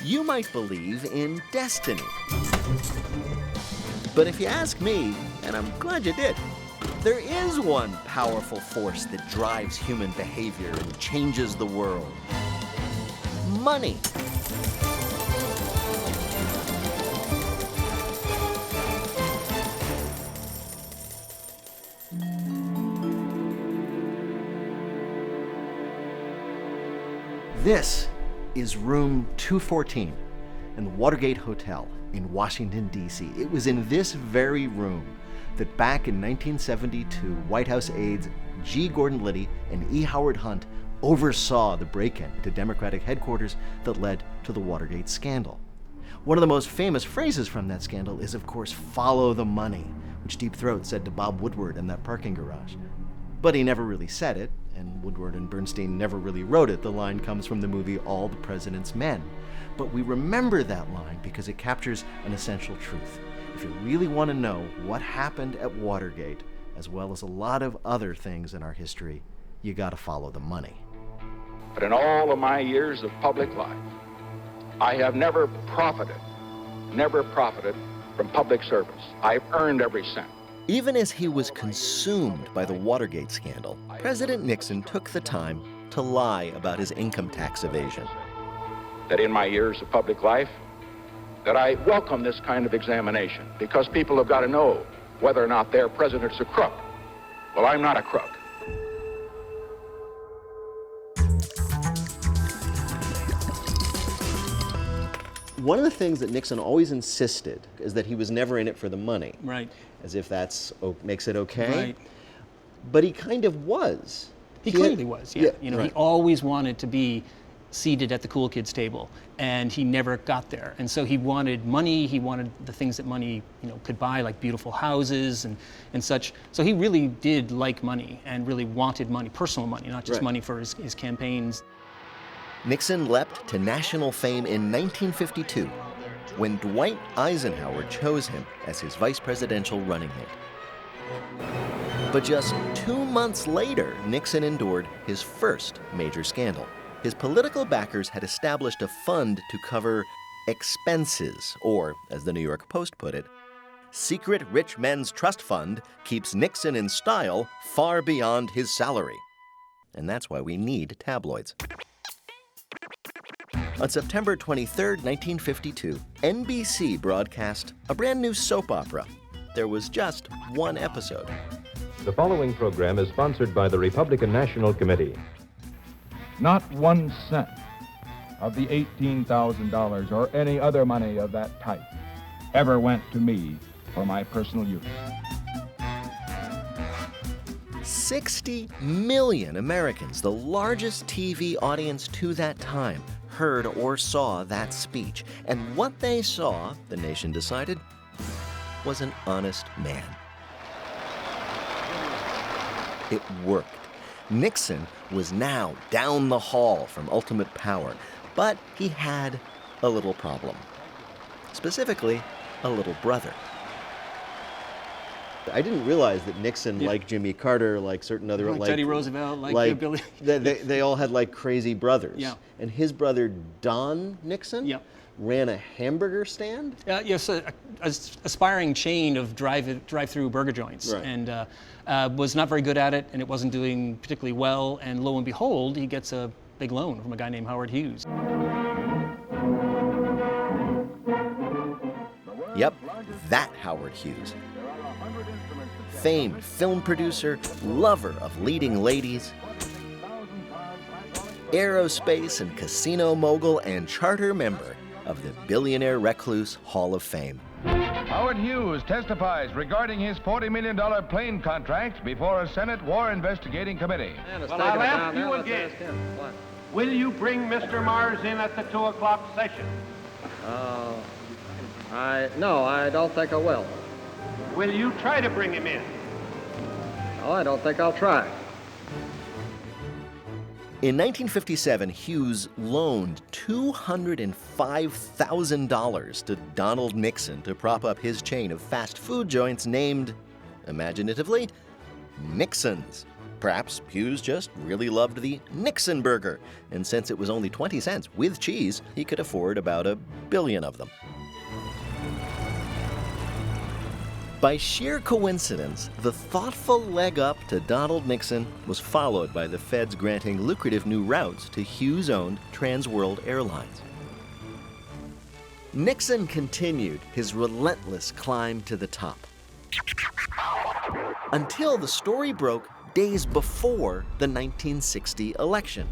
You might believe in destiny. But if you ask me, and I'm glad you did, there is one powerful force that drives human behavior and changes the world. Money. This is room 214 in the Watergate Hotel in Washington, D.C. It was in this very room that back in 1972, White House aides G. Gordon Liddy and E. Howard Hunt oversaw the break-in to Democratic headquarters that led to the Watergate scandal. One of the most famous phrases from that scandal is, of course, "follow the money," which Deep Throat said to Bob Woodward in that parking garage. But he never really said it, and Woodward and Bernstein never really wrote it. The line comes from the movie All the President's Men. But we remember that line because it captures an essential truth. If you really want to know what happened at Watergate, as well as a lot of other things in our history, you got to follow the money. But in all of my years of public life, I have never profited from public service. I've earned every cent. Even as he was consumed by the Watergate scandal, President Nixon took the time to lie about his income tax evasion. That in my years of public life, that I welcome this kind of examination because people have got to know whether or not their president's a crook. Well, I'm not a crook. One of the things that Nixon always insisted is that he was never in it for the money. Right. As if that's makes it okay. Right. But he kind of was. He clearly was, yeah. You know, right. He always wanted to be seated at the cool kids table, and he never got there. And so he wanted money, he wanted the things that money, could buy, like beautiful houses and such. So he really did like money and really wanted money, personal money, not just money for his campaigns. Nixon leapt to national fame in 1952 when Dwight Eisenhower chose him as his vice presidential running mate. But just 2 months later, Nixon endured his first major scandal. His political backers had established a fund to cover expenses, or, as the New York Post put it, secret rich men's trust fund keeps Nixon in style far beyond his salary. And that's why we need tabloids. On September 23, 1952, NBC broadcast a brand new soap opera. There was just one episode. The following program is sponsored by the Republican National Committee. Not 1 cent of the $18,000 or any other money of that type ever went to me for my personal use. 60 million Americans, the largest TV audience to that time, heard or saw that speech. And what they saw, the nation decided, was an honest man. It worked. Nixon was now down the hall from ultimate power, but he had a little problem. Specifically, a little brother. I didn't realize that Nixon, like Jimmy Carter, like certain other, like Teddy Roosevelt, like Billy. they all had like crazy brothers. Yeah. And his brother Don Nixon ran a hamburger stand. Yes, a aspiring chain of drive-through burger joints, and was not very good at it, and it wasn't doing particularly well. And lo and behold, he gets a big loan from a guy named Howard Hughes. Yep, that Howard Hughes. Famed film producer, lover of leading ladies, aerospace and casino mogul, and charter member of the Billionaire Recluse Hall of Fame. Howard Hughes testifies regarding his $40 million plane contract before a Senate War Investigating Committee. Well, I'll ask you again. Will you bring Mr. Mars in at the 2 o'clock session? No, I don't think I will. Will you try to bring him in? No, I don't think I'll try. In 1957, Hughes loaned $205,000 to Donald Nixon to prop up his chain of fast food joints named, imaginatively, Nixon's. Perhaps Hughes just really loved the Nixon burger, and since it was only 20 cents with cheese, he could afford about 1 billion of them. By sheer coincidence, the thoughtful leg up to Donald Nixon was followed by the feds granting lucrative new routes to Hughes-owned Transworld Airlines. Nixon continued his relentless climb to the top, until the story broke days before the 1960 election.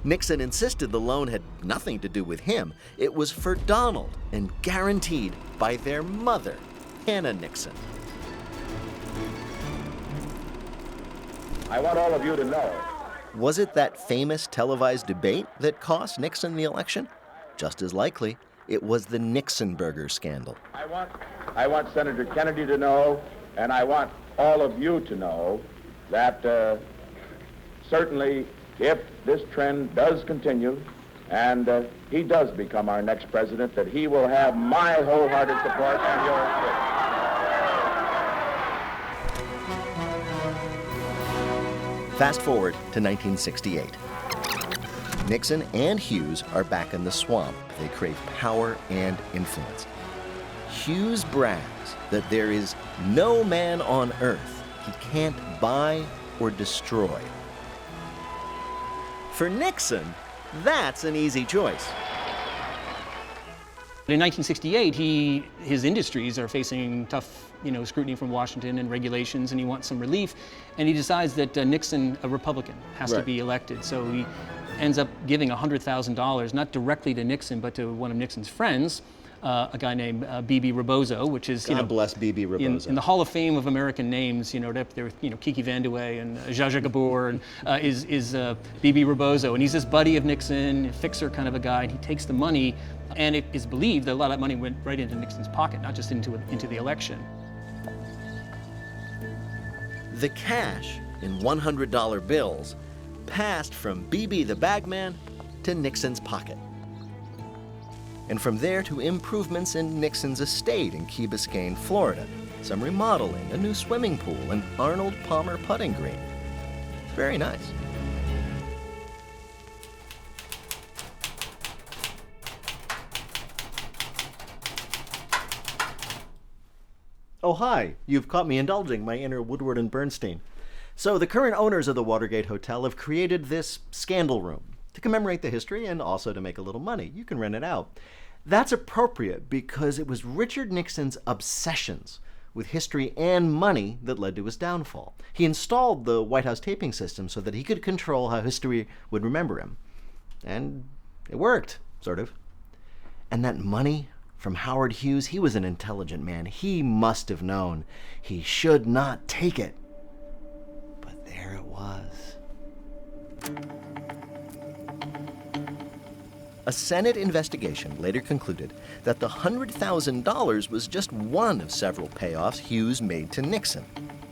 Nixon insisted the loan had nothing to do with him. It was for Donald and guaranteed by their mother, Hannah Nixon. I want all of you to know. Was it that famous televised debate that cost Nixon the election? Just as likely, it was the Nixon burger scandal. I want Senator Kennedy to know, and I want all of you to know, that certainly if this trend does continue and he does become our next president, that he will have my wholehearted support and yours too. Fast forward to 1968. Nixon and Hughes are back in the swamp. They crave power and influence. Hughes brags that there is no man on earth he can't buy or destroy. For Nixon, that's an easy choice. In 1968, his industries are facing tough, scrutiny from Washington and regulations, and he wants some relief. And he decides that Nixon, a Republican, has to be elected. So he ends up giving $100,000, not directly to Nixon, but to one of Nixon's friends, a guy named B.B. Rebozo, which is, God bless B.B. Rebozo. In the Hall of Fame of American names, there were, Kiki Vandeweghe and Zsa Zsa Gabor, and is B.B. Rebozo, and he's this buddy of Nixon, a fixer kind of a guy, and he takes the money, and it is believed that a lot of that money went right into Nixon's pocket, not just into the election. The cash in $100 bills passed from B.B. the bagman to Nixon's pocket. And from there to improvements in Nixon's estate in Key Biscayne, Florida, some remodeling, a new swimming pool, and Arnold Palmer putting green. Very nice. Oh, hi. You've caught me indulging my inner Woodward and Bernstein. So the current owners of the Watergate Hotel have created this scandal room to commemorate the history and also to make a little money. You can rent it out. That's appropriate because it was Richard Nixon's obsessions with history and money that led to his downfall. He installed the White House taping system so that he could control how history would remember him. And it worked, sort of. And that money from Howard Hughes, he was an intelligent man. He must have known he should not take it. But there it was. A Senate investigation later concluded that the $100,000 was just one of several payoffs Hughes made to Nixon.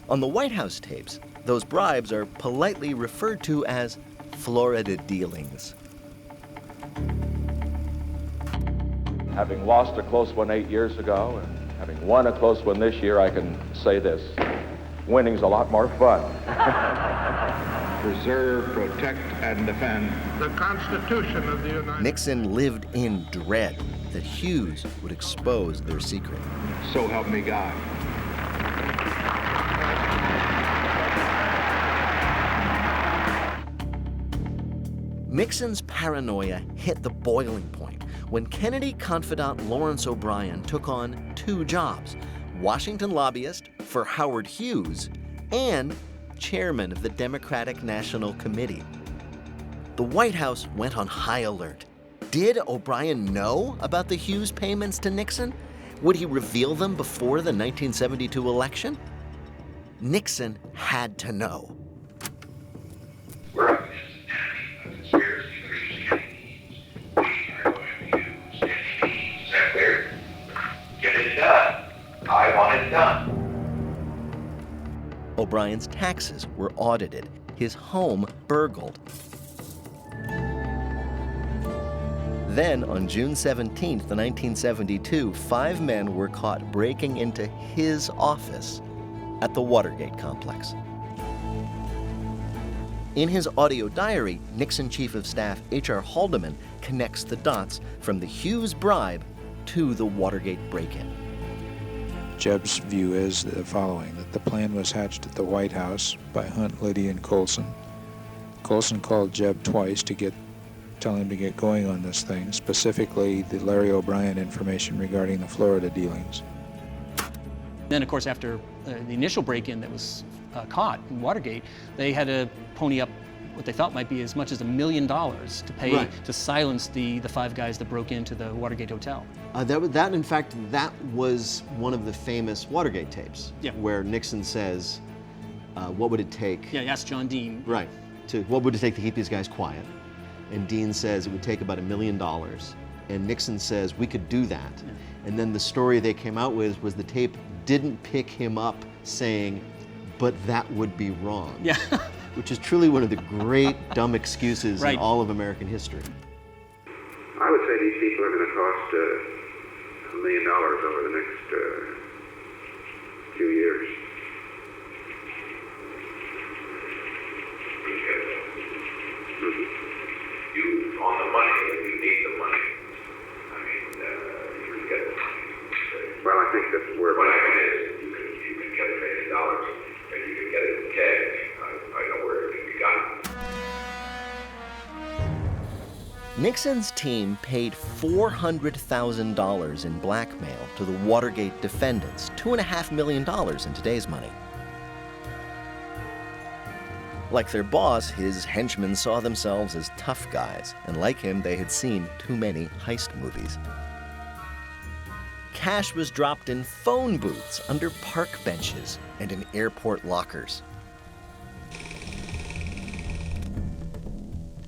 On the White House tapes, those bribes are politely referred to as Florida dealings. Having lost a close one 8 years ago and having won a close one this year, I can say this: winning's a lot more fun. Preserve, protect, and defend the Constitution of the United States. Nixon lived in dread that Hughes would expose their secret. So help me God. Nixon's paranoia hit the boiling point when Kennedy confidant Lawrence O'Brien took on two jobs: Washington lobbyist for Howard Hughes and chairman of the Democratic National Committee. The White House went on high alert. Did O'Brien know about the Hughes payments to Nixon? Would he reveal them before the 1972 election? Nixon had to know. We're up against a conspiracy for each we are going to use any means. Is that clear? Get it done. I want it done. O'Brien's taxes were audited, his home burgled. Then, on June 17, 1972, 5 men were caught breaking into his office at the Watergate complex. In his audio diary, Nixon Chief of Staff H.R. Haldeman connects the dots from the Hughes bribe to the Watergate break-in. Jebb's view is the following, that the plan was hatched at the White House by Hunt, Liddy, and Colson. Colson called Jebb twice to tell him to get going on this thing, specifically the Larry O'Brien information regarding the Florida dealings. Then, of course, after the initial break-in that was caught in Watergate, they had to pony up what they thought might be as much as $1 million to pay to silence the 5 guys that broke into the Watergate Hotel. In fact, that was one of the famous Watergate tapes, Yeah. where Nixon says, what would it take? Yeah, ask John Dean. Right. What would it take to keep these guys quiet? And Dean says it would take about $1 million. And Nixon says, we could do that. Yeah. And then the story they came out with was the tape didn't pick him up saying, but that would be wrong. Yeah. Which is truly one of the great dumb excuses Right. in all of American history. I would say these people are going to cost $1 million over the next few years. You on the money, if you need the money. I mean, you can get the money. Well, I think that's where what I mean is you can get $1 million and you can get it in cash. I know where it can be gotten. Nixon's team paid $400,000 in blackmail to the Watergate defendants, $2.5 million in today's money. Like their boss, his henchmen saw themselves as tough guys, and like him, they had seen too many heist movies. Cash was dropped in phone booths, under park benches, and in airport lockers.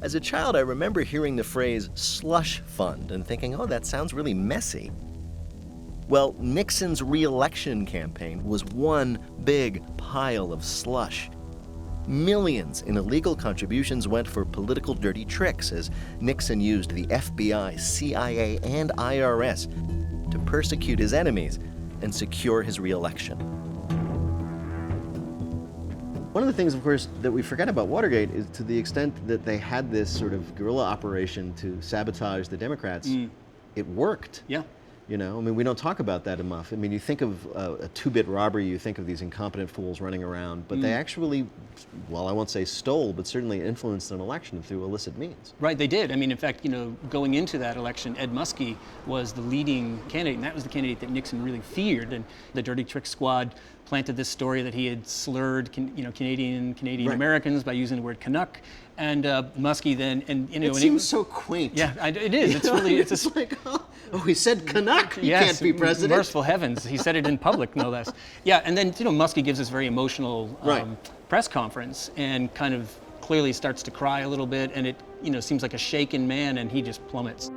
As a child, I remember hearing the phrase slush fund and thinking, oh, that sounds really messy. Well, Nixon's re-election campaign was one big pile of slush. Millions in illegal contributions went for political dirty tricks as Nixon used the FBI, CIA, and IRS to persecute his enemies and secure his re-election. One of the things, of course, that we forget about Watergate is to the extent that they had this sort of guerrilla operation to sabotage the Democrats, it worked. Yeah. You know, I mean, we don't talk about that enough. I mean, you think of a two-bit robbery, you think of these incompetent fools running around, but they actually, well, I won't say stole, but certainly influenced an election through illicit means. Right, they did. I mean, in fact, you know, going into that election, Ed Muskie was the leading candidate, and that was the candidate that Nixon really feared. And the Dirty Trick Squad planted this story that he had slurred, Canadian right. Americans by using the word Canuck. And Muskie then, and you know, it seems so quaint. Yeah, it is. It's really, it's like, oh, he said Canuck. He yes, can't be president. Merciful heavens, he said it in public, no less. Yeah, and then Muskie gives this very emotional press conference and kind of clearly starts to cry a little bit, and it seems like a shaken man, and he just plummets.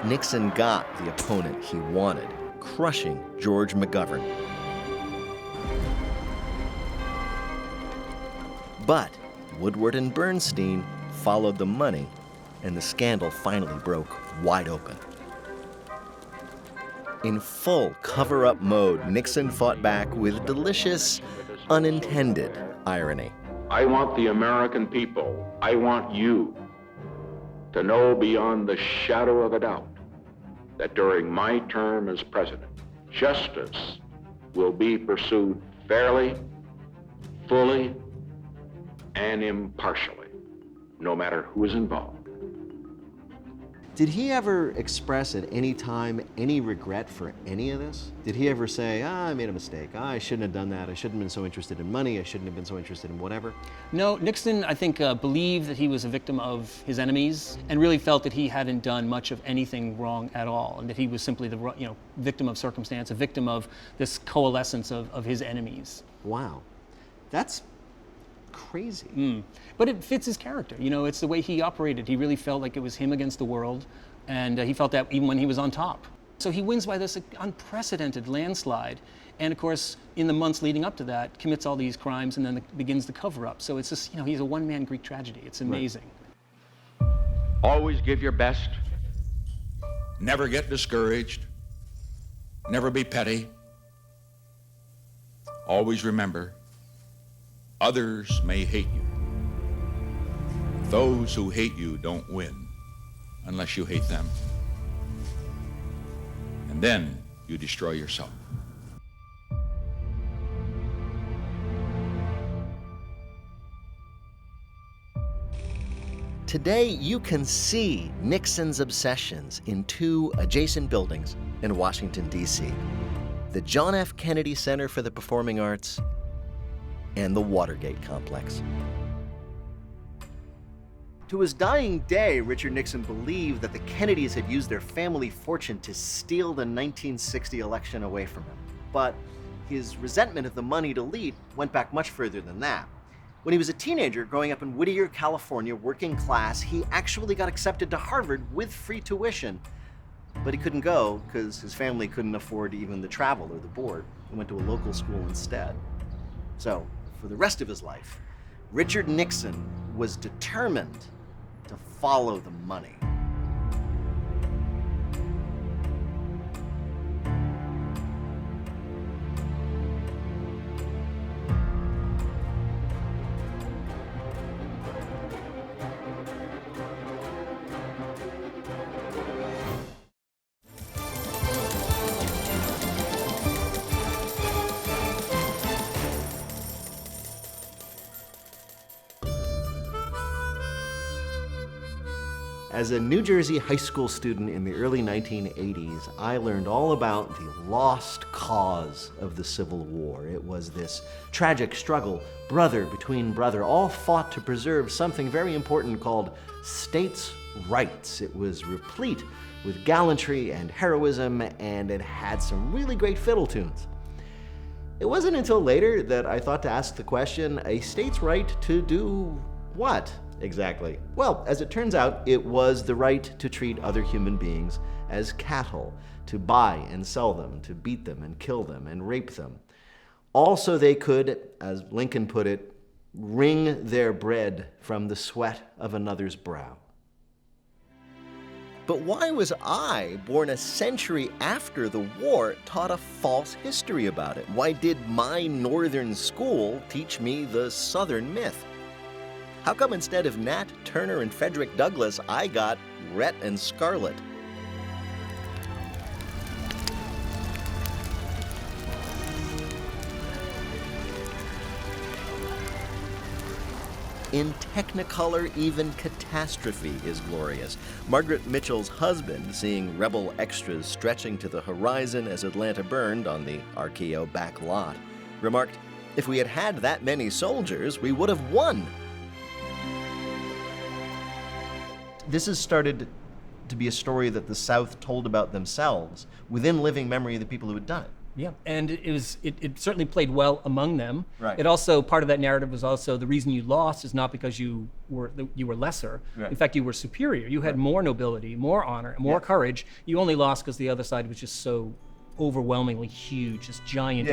Nixon got the opponent he wanted, crushing George McGovern. But Woodward and Bernstein followed the money, and the scandal finally broke wide open. In full cover-up mode, Nixon fought back with delicious, unintended irony. I want the American people, I want you to know beyond the shadow of a doubt that during my term as president, justice will be pursued fairly, fully, and impartially, no matter who is involved. Did he ever express at any time any regret for any of this? Did he ever say, I made a mistake, I shouldn't have done that, I shouldn't have been so interested in money, I shouldn't have been so interested in whatever? No, Nixon, I think, believed that he was a victim of his enemies and really felt that he hadn't done much of anything wrong at all, and that he was simply the victim of circumstance, a victim of this coalescence of his enemies. Wow, that's crazy. But it fits his character. It's the way he operated. He really felt like it was him against the world, and he felt that even when he was on top. So he wins by this unprecedented landslide, and of course, in the months leading up to that, commits all these crimes and then begins the cover-up. So it's just, he's a one-man Greek tragedy. It's amazing. Right. Always give your best. Never get discouraged. Never be petty. Always remember, others may hate you, Those who hate you don't win unless you hate them. And then you destroy yourself. Today, you can see Nixon's obsessions in two adjacent buildings in Washington, D.C. The John F. Kennedy Center for the Performing Arts and the Watergate complex. To his dying day, Richard Nixon believed that the Kennedys had used their family fortune to steal the 1960 election away from him. But his resentment of the moneyed elite went back much further than that. When he was a teenager growing up in Whittier, California, working class, he actually got accepted to Harvard with free tuition. But he couldn't go because his family couldn't afford even the travel or the board. He went to a local school instead. So, for the rest of his life, Richard Nixon was determined to follow the money. As a New Jersey high school student in the early 1980s, I learned all about the lost cause of the Civil War. It was this tragic struggle, brother between brother, all fought to preserve something very important called states' rights. It was replete with gallantry and heroism, and it had some really great fiddle tunes. It wasn't until later that I thought to ask the question, a state's right to do what? Exactly. Well, as it turns out, it was the right to treat other human beings as cattle, to buy and sell them, to beat them and kill them and rape them. Also, they could, as Lincoln put it, wring their bread from the sweat of another's brow. But why was I, born a century after the war, taught a false history about it? Why did my northern school teach me the Southern myth? How come instead of Nat Turner and Frederick Douglass, I got Rhett and Scarlett? In Technicolor, even catastrophe is glorious. Margaret Mitchell's husband, seeing rebel extras stretching to the horizon as Atlanta burned on the RKO back lot, remarked, "If we had had that many soldiers, we would have won." This has started to be a story that the South told about themselves within living memory of the people who had done it. Yeah, and it certainly played well among them. Right. It also, part of that narrative was also the reason you lost is not because you were lesser. Right. In fact, you were superior. You had more nobility, more honor, more courage. You only lost because the other side was just so overwhelmingly huge, this giant,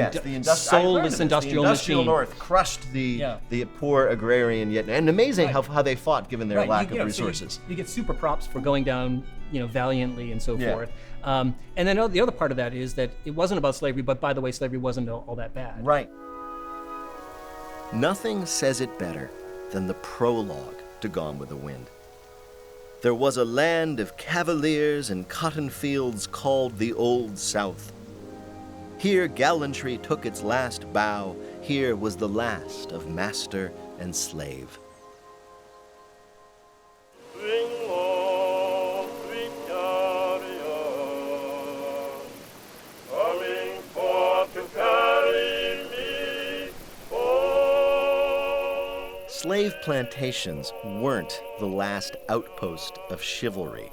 soulless industrial machine. North crushed the poor agrarian, yet, and amazing how they fought given their lack of resources. So you get super props for going down, valiantly and so forth. And then the other part of that is that it wasn't about slavery, but by the way, slavery wasn't all that bad. Right. Nothing says it better than the prologue to Gone with the Wind. There was a land of cavaliers and cotton fields called the Old South. Here gallantry took its last bow. Here was the last of master and slave. Slave plantations weren't the last outpost of chivalry.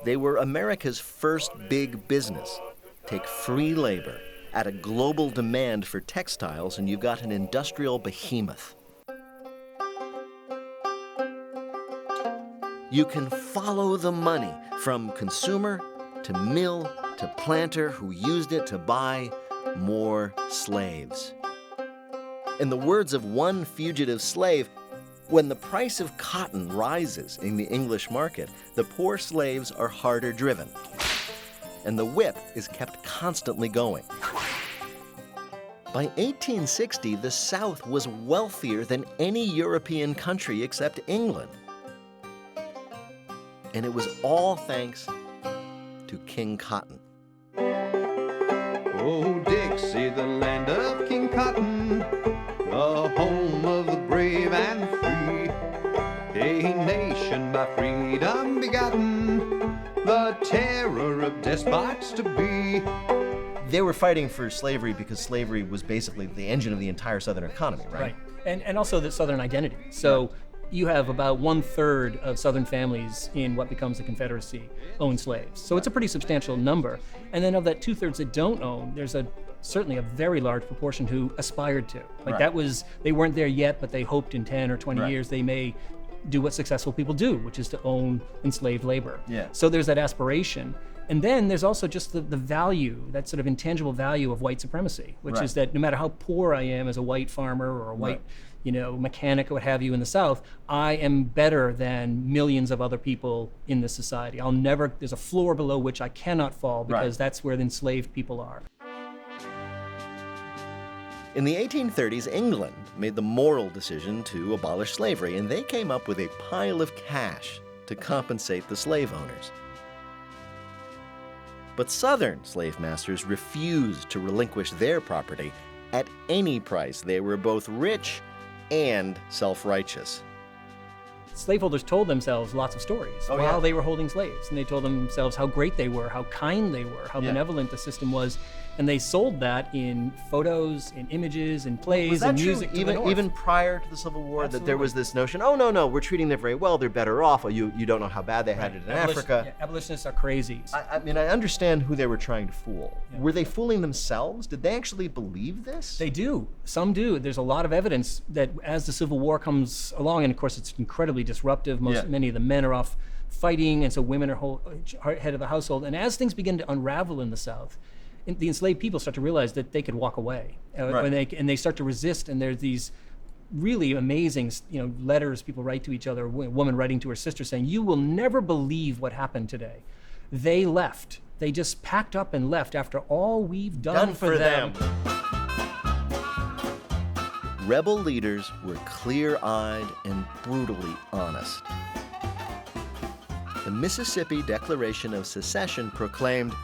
They were America's first big business. Take free labor, add a global demand for textiles, and you've got an industrial behemoth. You can follow the money from consumer to mill to planter who used it to buy more slaves. In the words of one fugitive slave, when the price of cotton rises in the English market, the poor slaves are harder driven, and the whip is kept constantly going. By 1860, the South was wealthier than any European country except England. And it was all thanks to King Cotton. Oh, Dixie, the land of King Cotton, the home of the brave and free, a nation by freedom begotten, the terror of despots to be. They were fighting for slavery because slavery was basically the engine of the entire Southern economy, right? Right, and also the Southern identity. So you have about 1/3 of Southern families in what becomes the Confederacy own slaves. So it's a pretty substantial number. And then of that 2/3 that don't own, there's certainly a very large proportion who aspired to. Like that was, they weren't there yet, but they hoped in 10 or 20 years they may do what successful people do, which is to own enslaved labor. So there's that aspiration. And then there's also just the value, that sort of intangible value of white supremacy, which is that no matter how poor I am as a white farmer or a white mechanic or what have you in the South, I am better than millions of other people in this society. There's a floor below which I cannot fall because that's where the enslaved people are. In the 1830s, England made the moral decision to abolish slavery, and they came up with a pile of cash to compensate the slave owners. But Southern slave masters refused to relinquish their property at any price. They were both rich and self-righteous. Slaveholders told themselves lots of stories while they were holding slaves. And they told themselves how great they were, how kind they were, how benevolent the system was. And they sold that in photos, in images, in plays, and music. Even prior to the Civil War, Absolutely. that there was this notion, oh, no, we're treating them very well, they're better off. Oh, you don't know how bad they had it in Africa. Abolitionists are crazy. I mean, I understand who they were trying to fool. Were they fooling themselves? Did they actually believe this? They do. Some do. There's a lot of evidence that as the Civil War comes along, and of course it's incredibly disruptive, many of the men are off fighting, and so women are head of the household. And as things begin to unravel in the South, the enslaved people start to realize that they could walk away, and they start to resist. And there's these really amazing, letters people write to each other. A woman writing to her sister saying, "You will never believe what happened today. They left. They just packed up and left after all we've done for them." Rebel leaders were clear-eyed and brutally honest. The Mississippi Declaration of Secession proclaimed,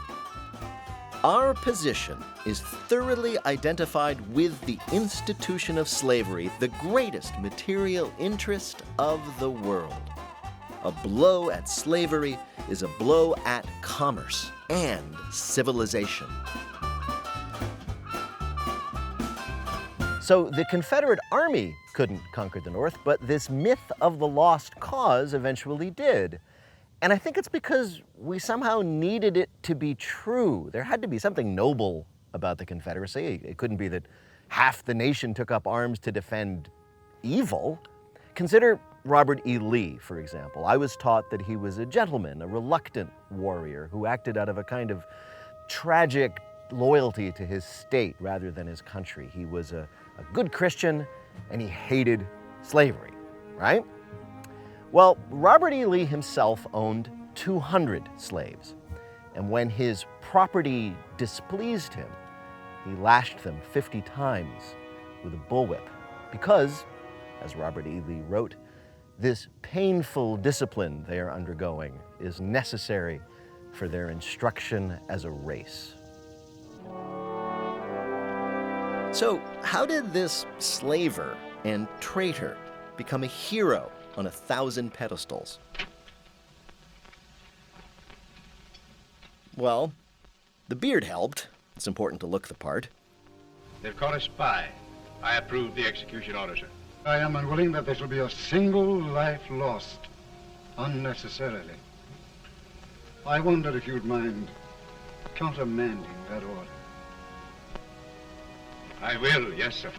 "Our position is thoroughly identified with the institution of slavery, the greatest material interest of the world. A blow at slavery is a blow at commerce and civilization." So the Confederate Army couldn't conquer the North, but this myth of the lost cause eventually did. And I think it's because we somehow needed it to be true. There had to be something noble about the Confederacy. It couldn't be that half the nation took up arms to defend evil. Consider Robert E. Lee, for example. I was taught that he was a gentleman, a reluctant warrior who acted out of a kind of tragic loyalty to his state rather than his country. He was a good Christian, and he hated slavery, right? Well, Robert E. Lee himself owned 200 slaves, and when his property displeased him, he lashed them 50 times with a bullwhip because, as Robert E. Lee wrote, "This painful discipline they are undergoing is necessary for their instruction as a race." So, how did this slaver and traitor become a hero on 1,000 pedestals? Well, the beard helped. It's important to look the part. They've caught a spy. I approve the execution order, sir. I am unwilling that there shall be a single life lost unnecessarily. I wonder if you'd mind countermanding that order. I will, yes, sir.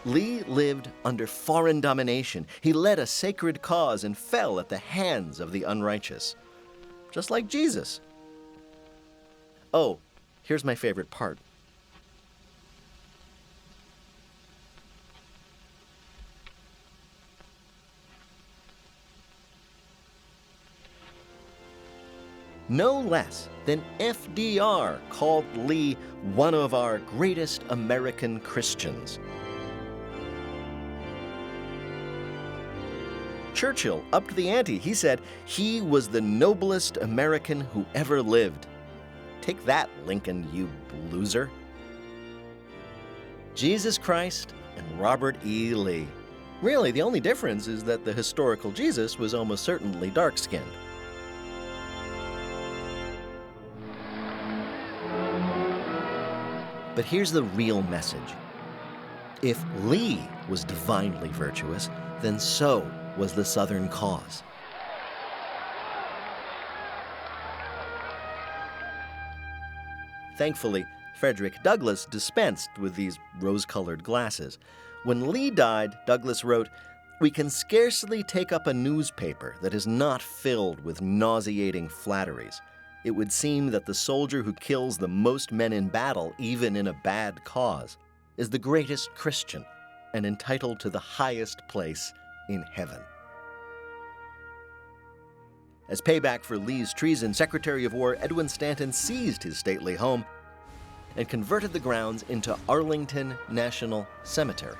Lee lived under foreign domination. He led a sacred cause and fell at the hands of the unrighteous, just like Jesus. Oh, here's my favorite part. No less than FDR called Lee one of our greatest American Christians. Churchill upped the ante. He said he was the noblest American who ever lived. Take that, Lincoln, you loser. Jesus Christ and Robert E. Lee. Really, the only difference is that the historical Jesus was almost certainly dark-skinned. But here's the real message. If Lee was divinely virtuous, then so was the Southern cause. Thankfully, Frederick Douglass dispensed with these rose-colored glasses. When Lee died, Douglass wrote, "We can scarcely take up a newspaper that is not filled with nauseating flatteries. It would seem that the soldier who kills the most men in battle, even in a bad cause, is the greatest Christian and entitled to the highest place in heaven." As payback for Lee's treason, Secretary of War Edwin Stanton seized his stately home and converted the grounds into Arlington National Cemetery.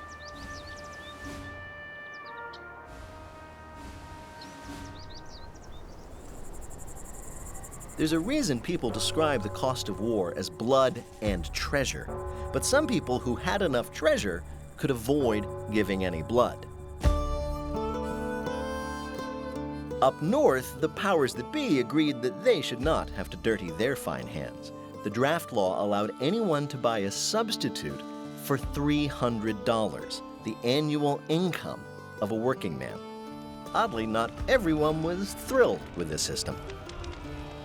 There's a reason people describe the cost of war as blood and treasure, but some people who had enough treasure could avoid giving any blood. Up north, the powers that be agreed that they should not have to dirty their fine hands. The draft law allowed anyone to buy a substitute for $300, the annual income of a working man. Oddly, not everyone was thrilled with this system.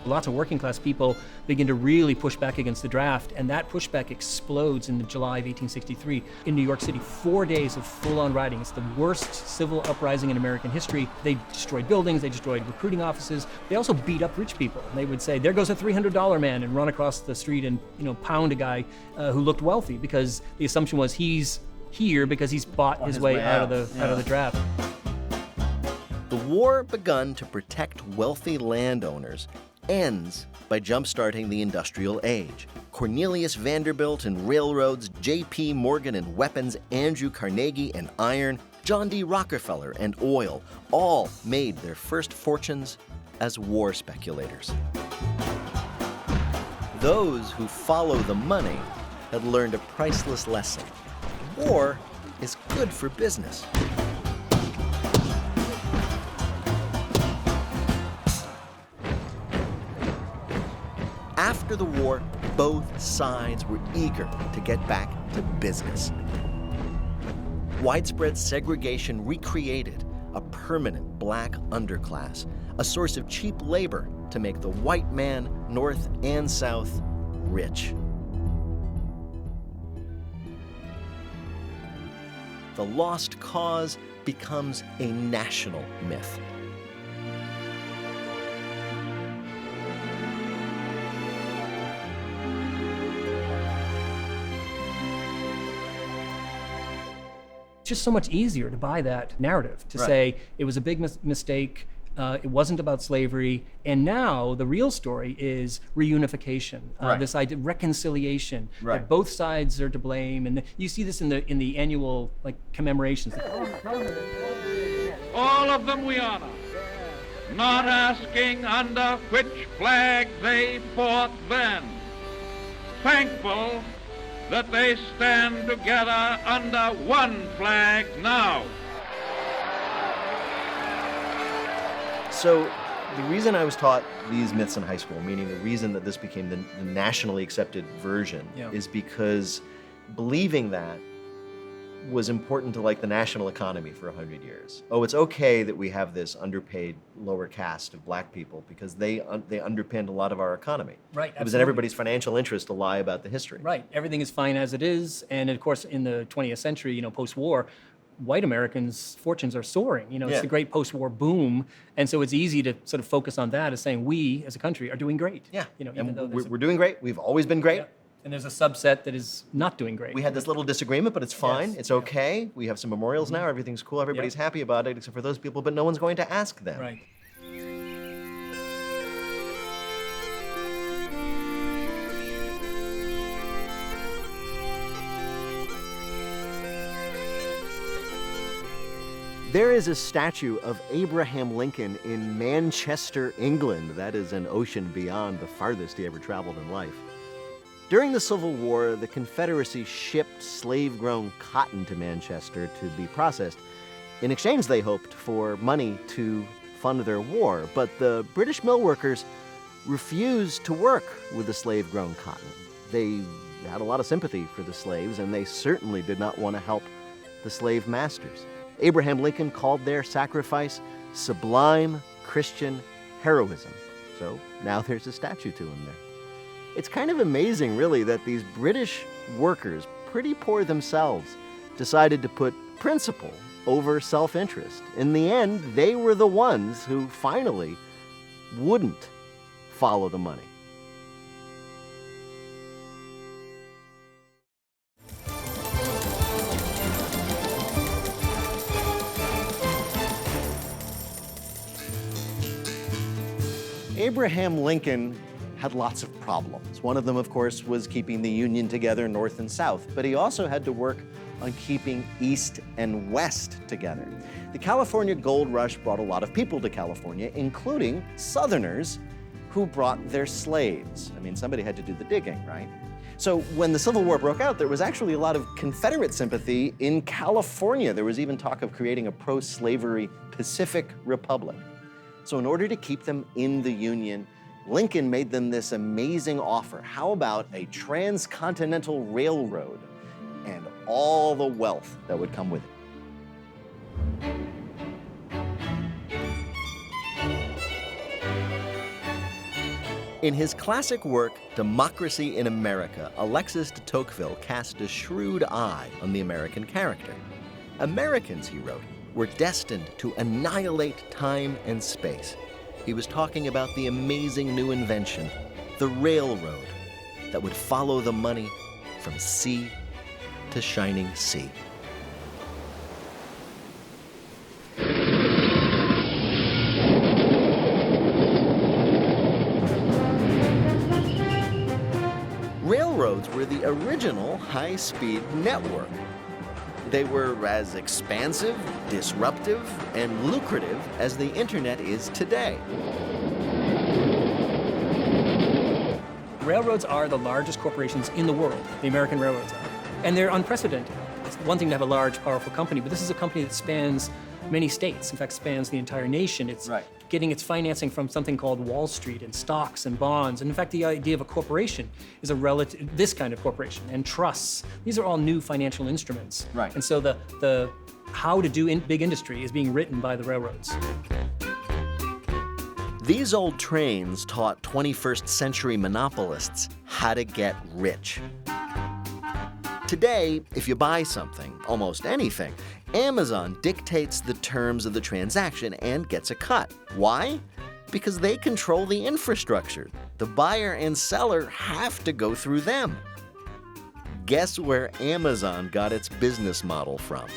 Lots of working class people begin to really push back against the draft, and that pushback explodes in July of 1863 in New York City. 4 days of full-on rioting. It's the worst civil uprising in American history. They destroyed buildings, they destroyed recruiting offices. They also beat up rich people. They would say, "There goes a $300 man," and run across the street and pound a guy who looked wealthy, because the assumption was he's here because he's bought his way out of the draft. The war begun to protect wealthy landowners ends by jump-starting the industrial age. Cornelius Vanderbilt in railroads, J.P. Morgan in weapons, Andrew Carnegie in iron, John D. Rockefeller and oil all made their first fortunes as war speculators. Those who follow the money had learned a priceless lesson. War is good for business. After the war, both sides were eager to get back to business. Widespread segregation recreated a permanent black underclass, a source of cheap labor to make the white man, North and South, rich. The lost cause becomes a national myth. Just so much easier to buy that narrative, to say it was a big mistake, it wasn't about slavery, and now the real story is reunification, this idea, reconciliation, that both sides are to blame, and you see this in the annual commemorations. All of them we honor, not asking under which flag they fought then, thankful that they stand together under one flag now. So the reason I was taught these myths in high school, meaning the reason that this became the nationally accepted version, is because believing that was important to the national economy for 100 years. Oh, it's okay that we have this underpaid lower caste of black people because they underpinned a lot of our economy. Right, It was in everybody's financial interest to lie about the history. Right, everything is fine as it is, and of course in the 20th century, post-war, white Americans' fortunes are soaring. It's the great post-war boom, and so it's easy to sort of focus on that as saying we, as a country, are doing great. Yeah, even though we're doing great. We've always been great. Yeah. And there's a subset that is not doing great. We had this little disagreement, but it's fine. It's okay. We have some memorials now. Everything's cool. Everybody's happy about it, except for those people, but no one's going to ask them. Right. There is a statue of Abraham Lincoln in Manchester, England. That is an ocean beyond the farthest he ever traveled in life. During the Civil War, the Confederacy shipped slave-grown cotton to Manchester to be processed. In exchange, they hoped for money to fund their war, but the British mill workers refused to work with the slave-grown cotton. They had a lot of sympathy for the slaves, and they certainly did not want to help the slave masters. Abraham Lincoln called their sacrifice sublime Christian heroism. So now there's a statue to him there. It's kind of amazing, really, that these British workers, pretty poor themselves, decided to put principle over self-interest. In the end, they were the ones who finally wouldn't follow the money. Abraham Lincoln had lots of problems. One of them, of course, was keeping the Union together north and south, but he also had to work on keeping East and West together. The California Gold Rush brought a lot of people to California, including Southerners who brought their slaves. I mean, somebody had to do the digging, right? So when the Civil War broke out, there was actually a lot of Confederate sympathy in California. There was even talk of creating a pro-slavery Pacific Republic. So in order to keep them in the Union, Lincoln made them this amazing offer. How about a transcontinental railroad and all the wealth that would come with it? In his classic work, Democracy in America, Alexis de Tocqueville cast a shrewd eye on the American character. Americans, he wrote, were destined to annihilate time and space. He was talking about the amazing new invention, the railroad, that would follow the money from sea to shining sea. Railroads were the original high-speed network. They were as expansive, disruptive, and lucrative as the internet is today. Railroads are the largest corporations in the world, the American railroads are, and they're unprecedented. It's one thing to have a large, powerful company, but this is a company that spans many states, in fact, spans the entire nation. It's getting its financing from something called Wall Street and stocks and bonds. And in fact, the idea of a corporation is this kind of corporation, and trusts. These are all new financial instruments. Right. And so the how to do big industry is being written by the railroads. These old trains taught 21st century monopolists how to get rich. Today, if you buy something, almost anything, Amazon dictates the terms of the transaction and gets a cut. Why? Because they control the infrastructure. The buyer and seller have to go through them. Guess where Amazon got its business model from?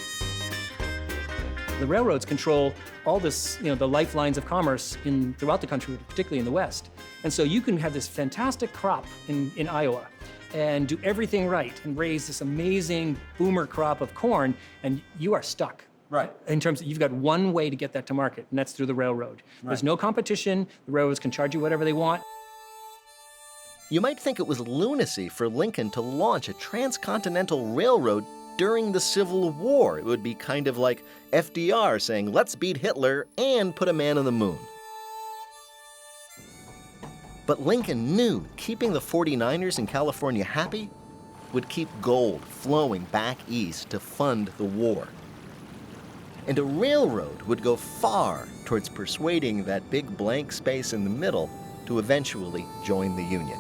The railroads control all this, the lifelines of commerce throughout the country, particularly in the West. And so you can have this fantastic crop in Iowa and do everything right and raise this amazing boomer crop of corn, and you are stuck. Right. In terms of, you've got one way to get that to market, and that's through the railroad. Right. There's no competition. The railroads can charge you whatever they want. You might think it was lunacy for Lincoln to launch a transcontinental railroad during the Civil War. It would be kind of like FDR saying, let's beat Hitler and put a man on the moon. But Lincoln knew keeping the 49ers in California happy would keep gold flowing back east to fund the war. And a railroad would go far towards persuading that big blank space in the middle to eventually join the Union.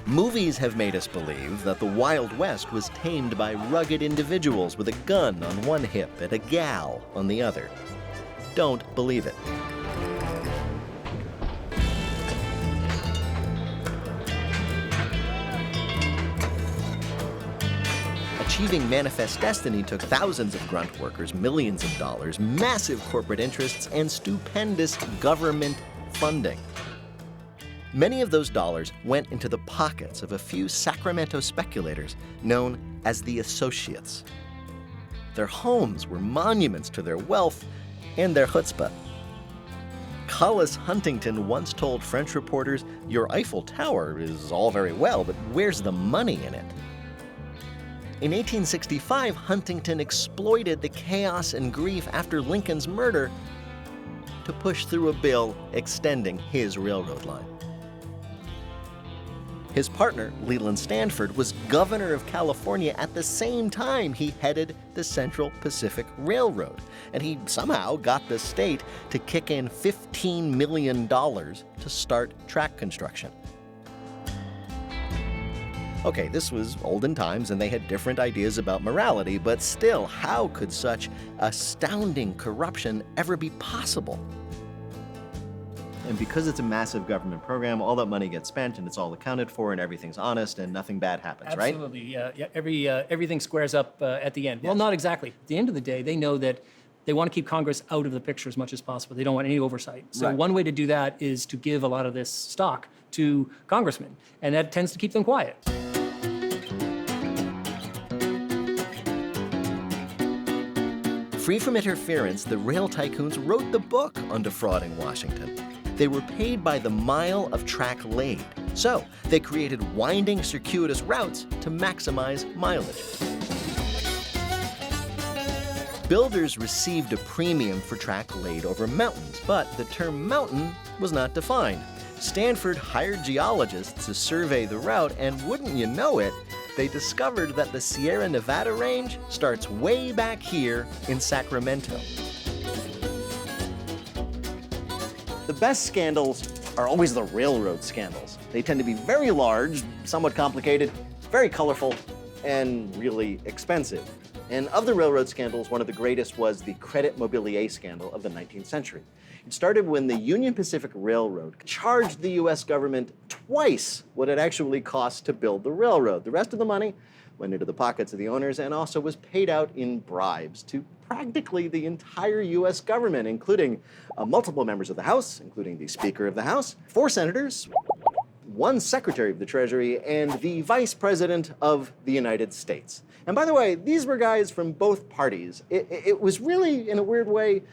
Movies have made us believe that the Wild West was tamed by rugged individuals with a gun on one hip and a gal on the other. Don't believe it. Achieving manifest destiny took thousands of grunt workers, millions of dollars, massive corporate interests, and stupendous government funding. Many of those dollars went into the pockets of a few Sacramento speculators known as the Associates. Their homes were monuments to their wealth and their chutzpah. Collis Huntington once told French reporters, "Your Eiffel Tower is all very well, but where's the money in it?" In 1865, Huntington exploited the chaos and grief after Lincoln's murder to push through a bill extending his railroad line. His partner, Leland Stanford, was governor of California at the same time he headed the Central Pacific Railroad, and he somehow got the state to kick in $15 million to start track construction. Okay, this was olden times and they had different ideas about morality, but still, how could such astounding corruption ever be possible? And because it's a massive government program, all that money gets spent and it's all accounted for and everything's honest and nothing bad happens, right? Absolutely, yeah. Everything squares up at the end. Yes. Well, not exactly. At the end of the day, they know that they want to keep Congress out of the picture as much as possible. They don't want any oversight. So Right. One way to do that is to give a lot of this stock to congressmen, and that tends to keep them quiet. Free from interference, the rail tycoons wrote the book on defrauding Washington. They were paid by the mile of track laid, so they created winding, circuitous routes to maximize mileage. Builders received a premium for track laid over mountains, but the term mountain was not defined. Stanford hired geologists to survey the route, and wouldn't you know it, they discovered that the Sierra Nevada range starts way back here in Sacramento. The best scandals are always the railroad scandals. They tend to be very large, somewhat complicated, very colorful, and really expensive. And of the railroad scandals, one of the greatest was the Credit Mobilier scandal of the 19th century. It started when the Union Pacific Railroad charged the US government twice what it actually cost to build the railroad. The rest of the money went into the pockets of the owners and also was paid out in bribes to practically the entire US government, including multiple members of the House, including the Speaker of the House, 4 senators, 1 Secretary of the Treasury, and the Vice President of the United States. And by the way, these were guys from both parties. It was really, in a weird way,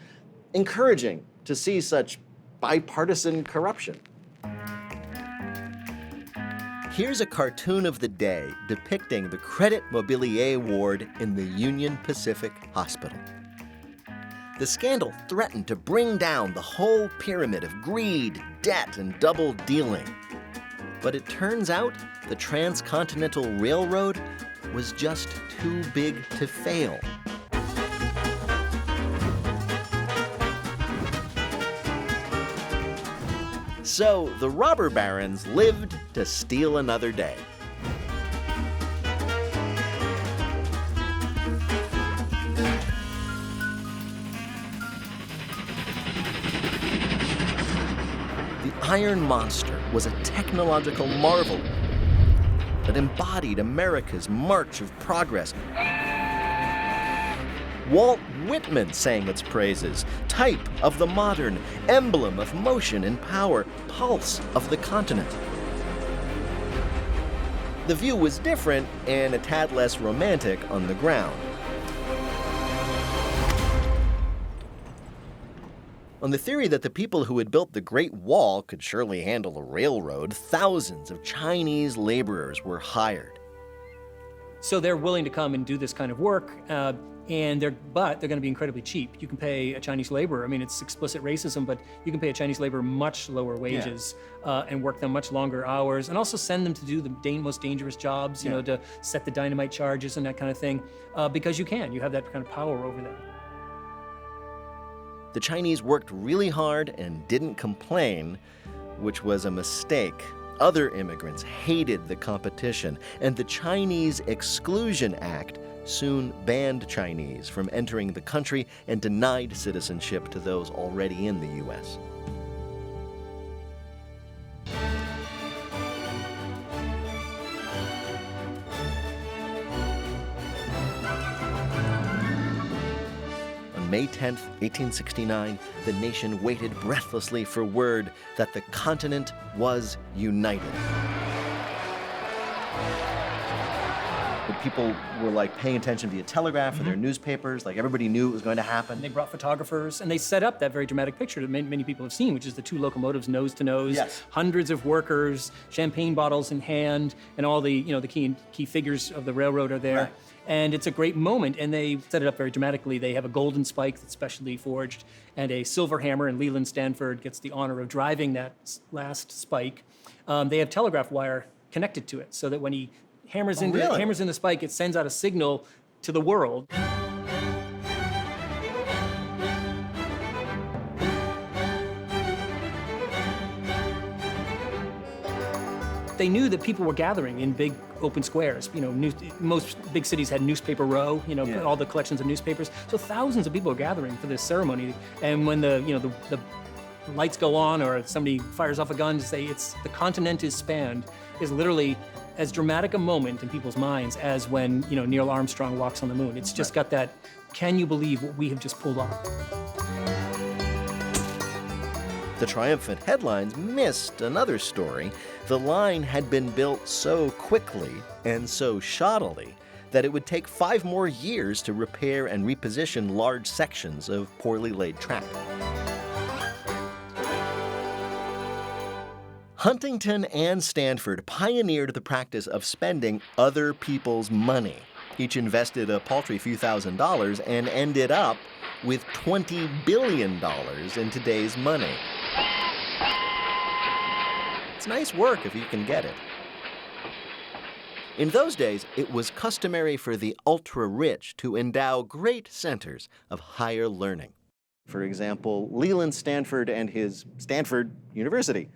encouraging to see such bipartisan corruption. Here's a cartoon of the day depicting the Credit Mobilier ward in the Union Pacific Hospital. The scandal threatened to bring down the whole pyramid of greed, debt, and double dealing. But it turns out the Transcontinental Railroad was just too big to fail. So the robber barons lived to steal another day. The Iron Monster was a technological marvel that embodied America's march of progress. Walt Whitman sang its praises, type of the modern, emblem of motion and power, pulse of the continent. The view was different and a tad less romantic on the ground. On the theory that the people who had built the Great Wall could surely handle a railroad, thousands of Chinese laborers were hired. So they're willing to come and do this kind of work, but they're going to be incredibly cheap. You can pay a Chinese laborer, I mean, it's explicit racism, but you can pay a Chinese laborer much lower wages and work them much longer hours, and also send them to do the most dangerous jobs, you know, to set the dynamite charges and that kind of thing, because you have that kind of power over them. The Chinese worked really hard and didn't complain, which was a mistake. Other immigrants hated the competition, and the Chinese Exclusion Act soon banned Chinese from entering the country and denied citizenship to those already in the U.S. On May 10th, 1869, the nation waited breathlessly for word that the continent was united. People were like paying attention via telegraph or their newspapers, like everybody knew it was going to happen. And they brought photographers, and they set up that very dramatic picture that many people have seen, which is the two locomotives nose to nose, yes. Hundreds of workers, champagne bottles in hand, and all the the key figures of the railroad are there. Right. And it's a great moment, and they set it up very dramatically. They have a golden spike that's specially forged, and a silver hammer, and Leland Stanford gets the honor of driving that last spike. They have telegraph wire connected to it, so that when he hammers in the spike, it sends out a signal to the world. They knew that people were gathering in big open squares. Most big cities had newspaper row, all the collections of newspapers. So thousands of people are gathering for this ceremony. And when the lights go on or somebody fires off a gun to say the continent is spanned, is literally as dramatic a moment in people's minds as when Neil Armstrong walks on the moon. It's just got that, can you believe what we have just pulled off? The triumphant headlines missed another story. The line had been built so quickly and so shoddily that it would take 5 more years to repair and reposition large sections of poorly laid track. Huntington and Stanford pioneered the practice of spending other people's money. Each invested a paltry few $1,000s and ended up with $20 billion in today's money. It's nice work if you can get it. In those days, it was customary for the ultra-rich to endow great centers of higher learning. For example, Leland Stanford and his Stanford University.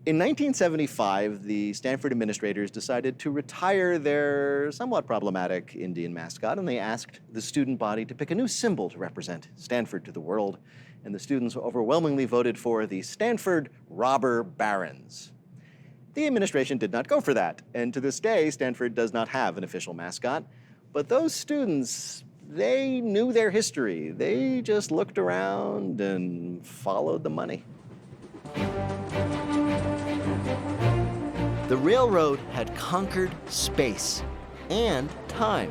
In 1975, the Stanford administrators decided to retire their somewhat problematic Indian mascot, and they asked the student body to pick a new symbol to represent Stanford to the world. And the students overwhelmingly voted for the Stanford Robber Barons. The administration did not go for that, and to this day, Stanford does not have an official mascot. But those students, they knew their history. They just looked around and followed the money. The railroad had conquered space and time.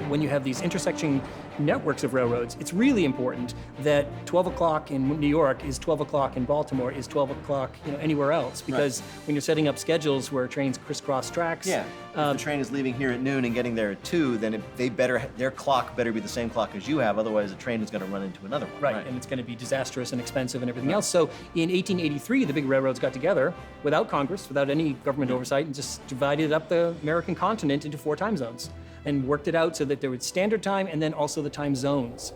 When you have these intersecting networks of railroads, it's really important that 12 o'clock in New York is 12 o'clock in Baltimore is 12 o'clock anywhere else, because when you're setting up schedules where trains crisscross tracks. Yeah, if the train is leaving here at noon and getting there at 2, then their clock better be the same clock as you have, otherwise the train is going to run into another one. Right, and it's going to be disastrous and expensive and everything else. So in 1883, the big railroads got together without Congress, without any government oversight, and just divided up the American continent into 4 time zones and worked it out so that there was standard time and then also the time zones.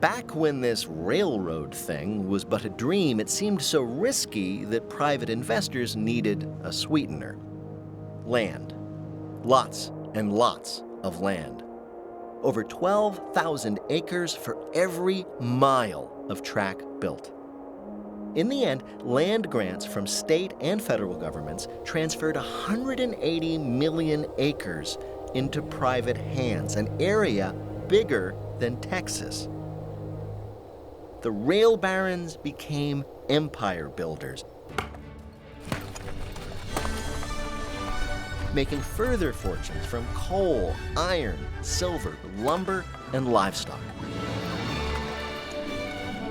Back when this railroad thing was but a dream, it seemed so risky that private investors needed a sweetener. Land. Lots and lots of land. Over 12,000 acres for every mile of track built. In the end, land grants from state and federal governments transferred 180 million acres into private hands, an area bigger than Texas. The rail barons became empire builders, making further fortunes from coal, iron, silver, lumber, and livestock.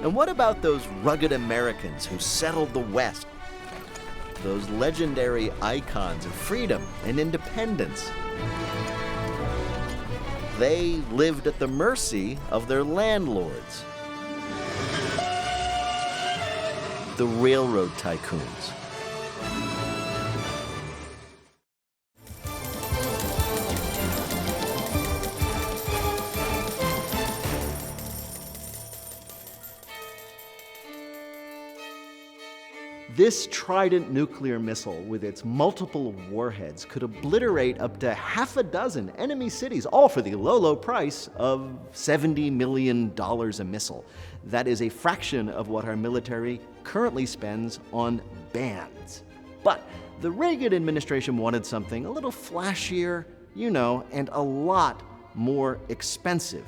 And what about those rugged Americans who settled the West? Those legendary icons of freedom and independence. They lived at the mercy of their landlords, the railroad tycoons. This Trident nuclear missile, with its multiple warheads, could obliterate up to half a dozen enemy cities, all for the low, low price of $70 million a missile. That is a fraction of what our military currently spends on bands. But the Reagan administration wanted something a little flashier, you know, and a lot more expensive.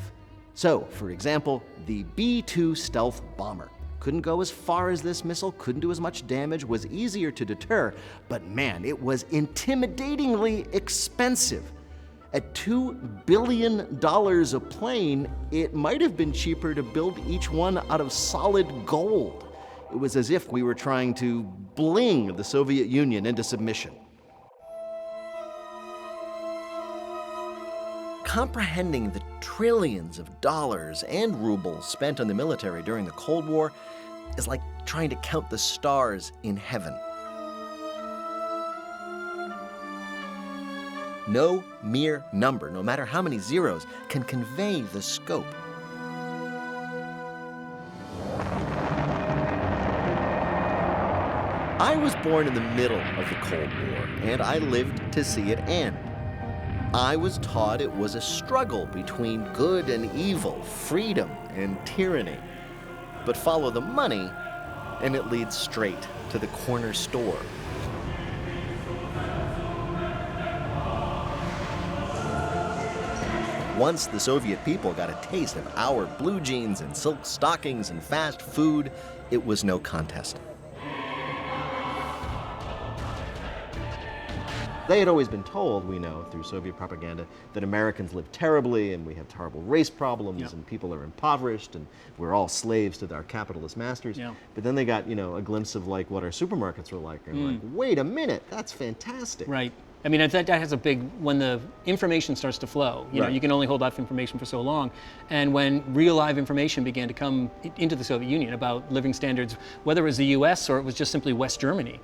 So, for example, the B-2 stealth bomber. Couldn't go as far as this missile, couldn't do as much damage, was easier to deter, but man, it was intimidatingly expensive. At $2 billion a plane, it might have been cheaper to build each one out of solid gold. It was as if we were trying to bling the Soviet Union into submission. Comprehending the trillions of dollars and rubles spent on the military during the Cold War is like trying to count the stars in heaven. No mere number, no matter how many zeros, can convey the scope. I was born in the middle of the Cold War, and I lived to see it end. I was taught it was a struggle between good and evil, freedom and tyranny. But follow the money, and it leads straight to the corner store. Once the Soviet people got a taste of our blue jeans and silk stockings and fast food, it was no contest. They had always been told, we know, through Soviet propaganda, that Americans live terribly and we have terrible race problems and people are impoverished and we're all slaves to our capitalist masters. But then they got, you know, a glimpse of like what our supermarkets were like and like, wait a minute, that's fantastic. Right. I mean, that has a big, when the information starts to flow, you know, you can only hold off information for so long. And when real live information began to come into the Soviet Union about living standards, whether it was the US or it was just simply West Germany,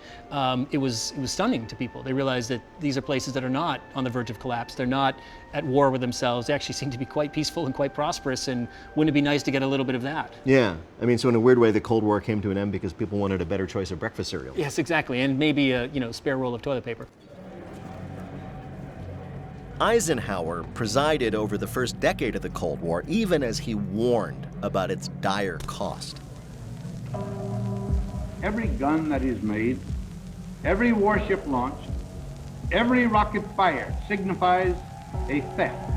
it was stunning to people. They realized that these are places that are not on the verge of collapse. They're not at war with themselves. They actually seem to be quite peaceful and quite prosperous, and wouldn't it be nice to get a little bit of that? Yeah. I mean, so in a weird way, the Cold War came to an end because people wanted a better choice of breakfast cereal. Yes, exactly, and maybe a, you know, spare roll of toilet paper. Eisenhower presided over the first decade of the Cold War, even as he warned about its dire cost. Every gun that is made, every warship launched, every rocket fired signifies a theft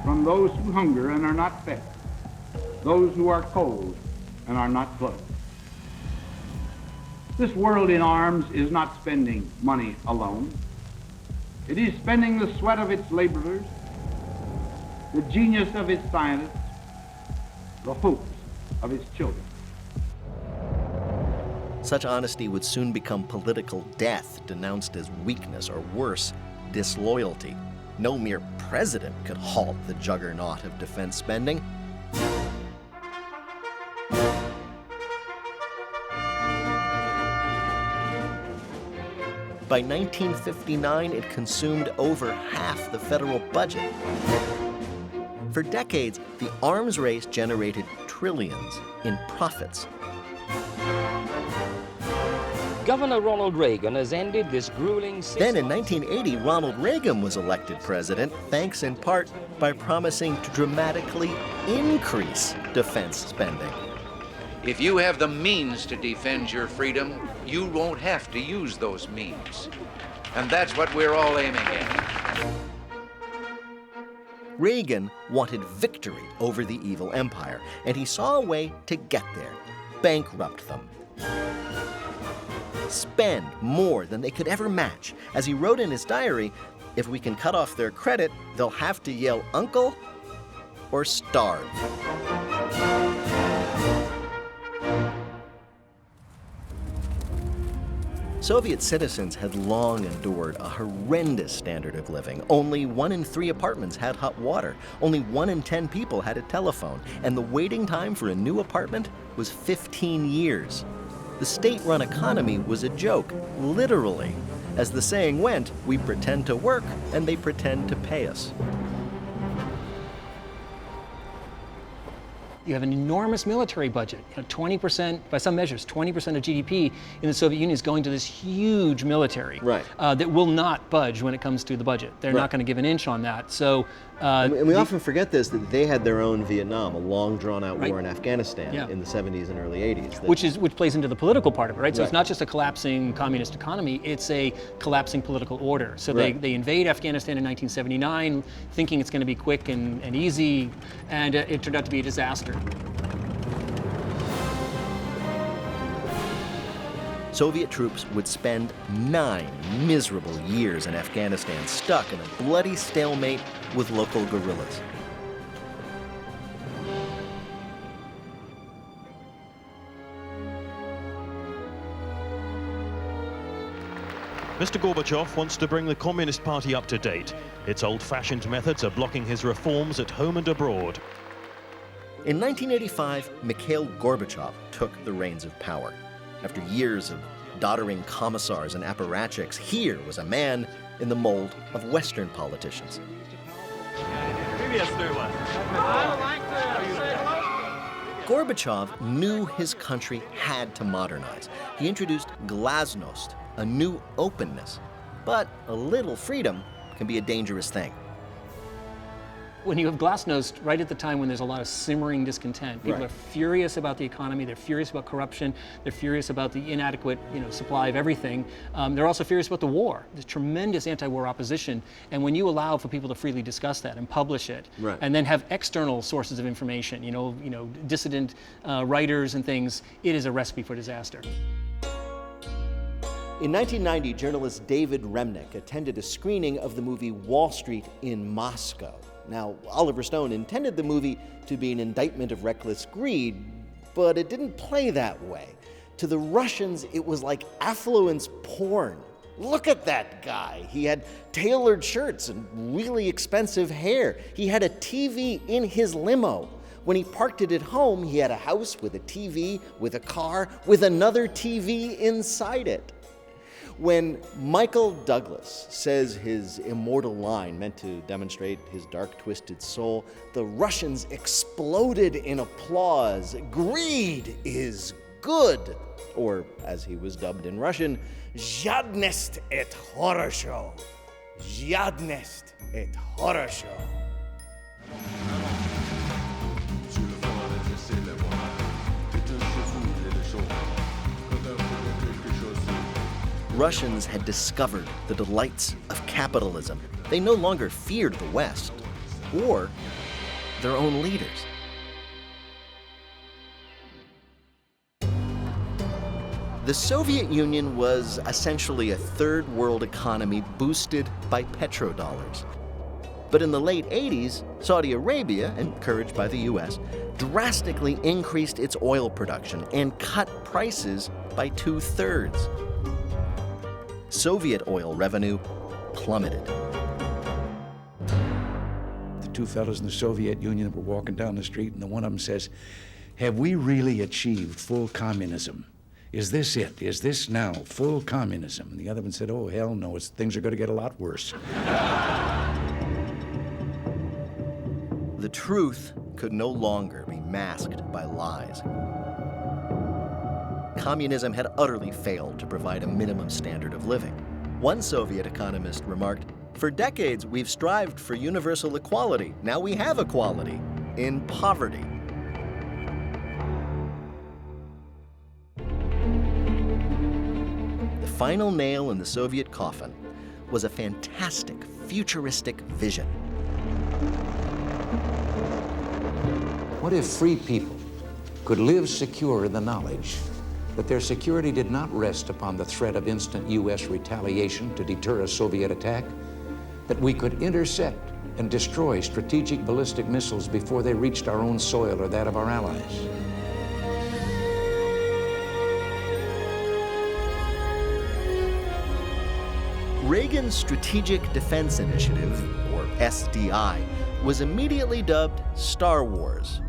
from those who hunger and are not fed, those who are cold and are not clothed. This world in arms is not spending money alone. It is spending the sweat of its laborers, the genius of its scientists, the hopes of its children. Such honesty would soon become political death, denounced as weakness or worse, disloyalty. No mere president could halt the juggernaut of defense spending. By 1959, it consumed over half the federal budget. For decades, the arms race generated trillions in profits. Governor Ronald Reagan has ended this grueling... Then in 1980, Ronald Reagan was elected president, thanks in part by promising to dramatically increase defense spending. If you have the means to defend your freedom, you won't have to use those means. And that's what we're all aiming at. Reagan wanted victory over the evil empire, and he saw a way to get there: bankrupt them. Spend more than they could ever match. As he wrote in his diary, if we can cut off their credit, they'll have to yell uncle or starve. Soviet citizens had long endured a horrendous standard of living. Only 1 in 3 apartments had hot water. Only 1 in 10 people had a telephone. And the waiting time for a new apartment was 15 years. The state-run economy was a joke, literally. As the saying went, we pretend to work and they pretend to pay us. You have an enormous military budget. 20%, by some measures, 20% of GDP in the Soviet Union is going to this huge military that will not budge when it comes to the budget. They're not going to give an inch on that. So, and we often forget this, that they had their own Vietnam, a long drawn-out war in Afghanistan in the 70s and early 80s. Which plays into the political part of it, right? So it's not just a collapsing communist economy, it's a collapsing political order. So they invade Afghanistan in 1979, thinking it's going to be quick and easy, and it turned out to be a disaster. Soviet troops would spend 9 miserable years in Afghanistan, stuck in a bloody stalemate with local guerrillas. Mr. Gorbachev wants to bring the Communist Party up to date. Its old-fashioned methods are blocking his reforms at home and abroad. In 1985, Mikhail Gorbachev took the reins of power. After years of doddering commissars and apparatchiks, here was a man in the mold of Western politicians. Gorbachev knew his country had to modernize. He introduced glasnost, a new openness. But a little freedom can be a dangerous thing. When you have glasnost right at the time when there's a lot of simmering discontent, people are furious about the economy, they're furious about corruption, they're furious about the inadequate supply of everything. They're also furious about the war. There's tremendous anti-war opposition, and when you allow for people to freely discuss that and publish it, and then have external sources of information, dissident writers and things, it is a recipe for disaster. In 1990, journalist David Remnick attended a screening of the movie Wall Street in Moscow. Now, Oliver Stone intended the movie to be an indictment of reckless greed, but it didn't play that way. To the Russians, it was like affluence porn. Look at that guy. He had tailored shirts and really expensive hair. He had a TV in his limo. When he parked it at home, he had a house with a TV, with a car, with another TV inside it. When Michael Douglas says his immortal line meant to demonstrate his dark, twisted soul, the Russians exploded in applause. Greed is good, or as he was dubbed in Russian, Zhadnost et horosho. Zhadnost et horosho. Russians had discovered the delights of capitalism. They no longer feared the West or their own leaders. The Soviet Union was essentially a third world economy boosted by petrodollars. But in the late 80s, Saudi Arabia, encouraged by the US, drastically increased its oil production and cut prices by 2/3. Soviet oil revenue plummeted. The two fellows in the Soviet Union were walking down the street, and the one of them says, "Have we really achieved full communism? Is this it? Is this now full communism?" And the other one said, "Oh, hell no, things are going to get a lot worse." The truth could no longer be masked by lies. Communism had utterly failed to provide a minimum standard of living. One Soviet economist remarked, "For decades, we've strived for universal equality. Now we have equality in poverty." The final nail in the Soviet coffin was a fantastic, futuristic vision. What if free people could live secure in the knowledge that their security did not rest upon the threat of instant U.S. retaliation to deter a Soviet attack, that we could intercept and destroy strategic ballistic missiles before they reached our own soil or that of our allies? Reagan's Strategic Defense Initiative, or SDI, was immediately dubbed Star Wars.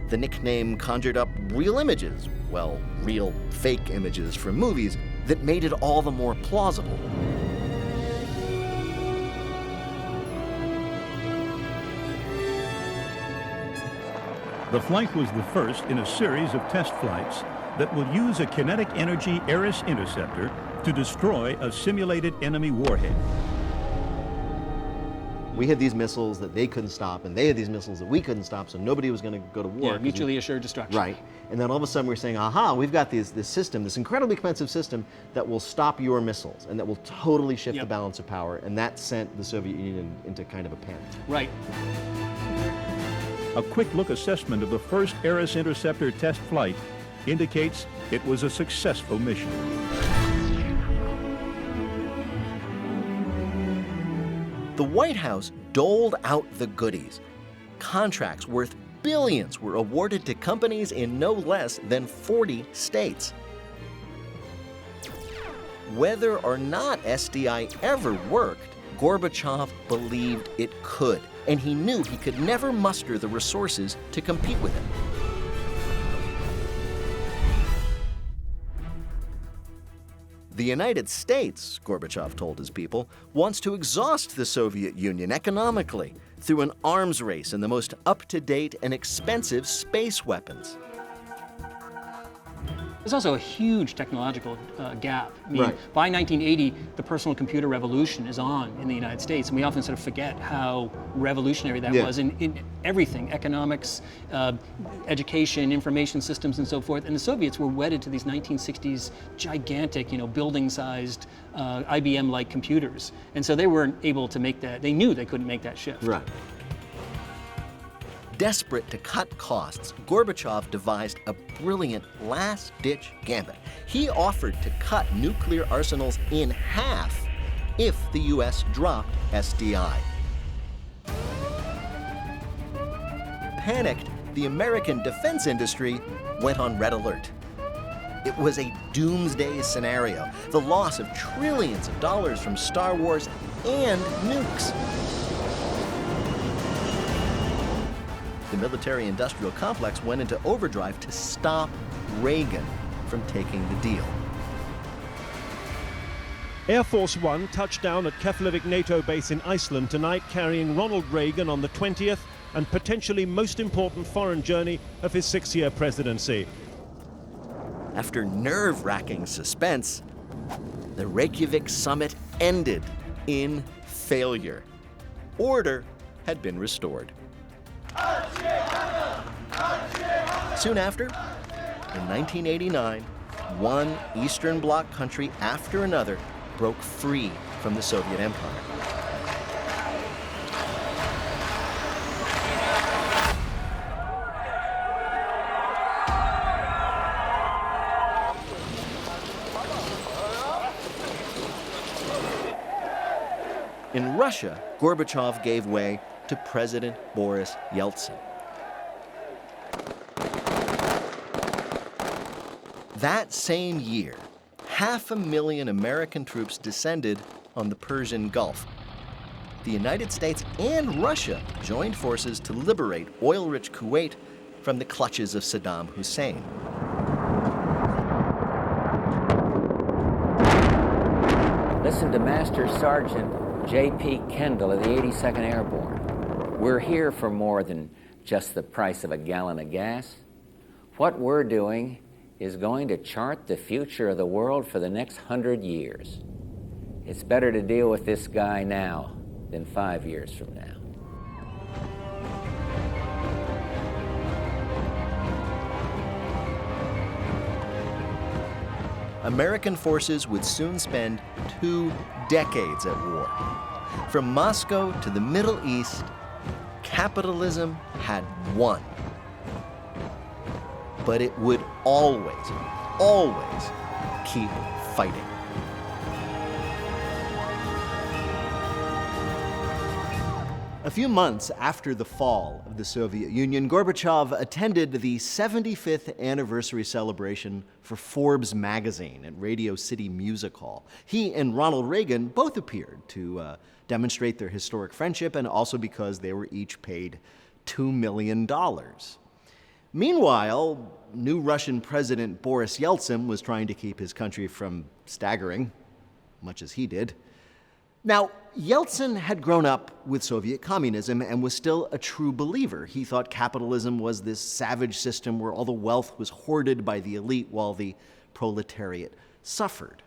The nickname conjured up real images, well, real fake images from movies, that made it all the more plausible. The flight was the first in a series of test flights that will use a kinetic energy Ares interceptor to destroy a simulated enemy warhead. We had these missiles that they couldn't stop, and they had these missiles that we couldn't stop, so nobody was going to go to war. Yeah, mutually assured destruction. Right. And then all of a sudden we're saying, aha, we've got this system, this incredibly expensive system that will stop your missiles and that will totally shift the balance of power. And that sent the Soviet Union into kind of a panic. Right. A quick look assessment of the first Ares interceptor test flight indicates it was a successful mission. The White House doled out the goodies. Contracts worth billions were awarded to companies in no less than 40 states. Whether or not SDI ever worked, Gorbachev believed it could, and he knew he could never muster the resources to compete with it. The United States, Gorbachev told his people, wants to exhaust the Soviet Union economically through an arms race and the most up-to-date and expensive space weapons. There's also a huge technological gap. I mean, Right. by 1980, the personal computer revolution is on in the United States, and we often sort of forget how revolutionary that was in everything, economics, education, information systems, and so forth. And the Soviets were wedded to these 1960s gigantic, building-sized IBM-like computers. And so they weren't able to make that, they knew they couldn't make that shift. Right. Desperate to cut costs, Gorbachev devised a brilliant last-ditch gambit. He offered to cut nuclear arsenals in half if the U.S. dropped SDI. Panicked, the American defense industry went on red alert. It was a doomsday scenario, the loss of trillions of dollars from Star Wars and nukes. The military-industrial complex went into overdrive to stop Reagan from taking the deal. Air Force One touched down at Keflavik NATO base in Iceland tonight, carrying Ronald Reagan on the 20th and potentially most important foreign journey of his 6-year presidency. After nerve-wracking suspense, the Reykjavik summit ended in failure. Order had been restored. Soon after, in 1989, one Eastern Bloc country after another broke free from the Soviet Empire. In Russia, Gorbachev gave way to President Boris Yeltsin. That same year, 500,000 American troops descended on the Persian Gulf. The United States and Russia joined forces to liberate oil-rich Kuwait from the clutches of Saddam Hussein. Listen to Master Sergeant J.P. Kendall of the 82nd Airborne. We're here for more than just the price of a gallon of gas. What we're doing is going to chart the future of the world for the next 100 years. It's better to deal with this guy now than 5 years from now. American forces would soon spend 2 decades at war. From Moscow to the Middle East, capitalism had won. But it would always, always keep fighting. A few months after the fall of the Soviet Union, Gorbachev attended the 75th anniversary celebration for Forbes magazine at Radio City Music Hall. He and Ronald Reagan both appeared to demonstrate their historic friendship, and also because they were each paid $2 million. Meanwhile, new Russian President Boris Yeltsin was trying to keep his country from staggering, much as he did. Now, Yeltsin had grown up with Soviet communism and was still a true believer. He thought capitalism was this savage system where all the wealth was hoarded by the elite while the proletariat suffered.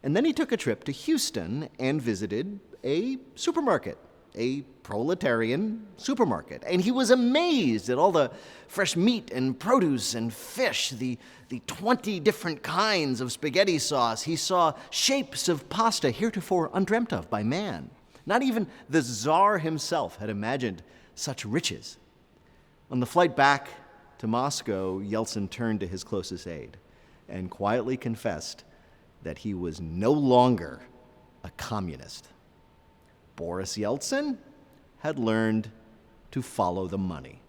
And then he took a trip to Houston and visited a supermarket, a proletarian supermarket. And he was amazed at all the fresh meat and produce and fish, the 20 different kinds of spaghetti sauce. He saw shapes of pasta heretofore undreamt of by man. Not even the Tsar himself had imagined such riches. On the flight back to Moscow, Yeltsin turned to his closest aide and quietly confessed that he was no longer a communist. Boris Yeltsin had learned to follow the money.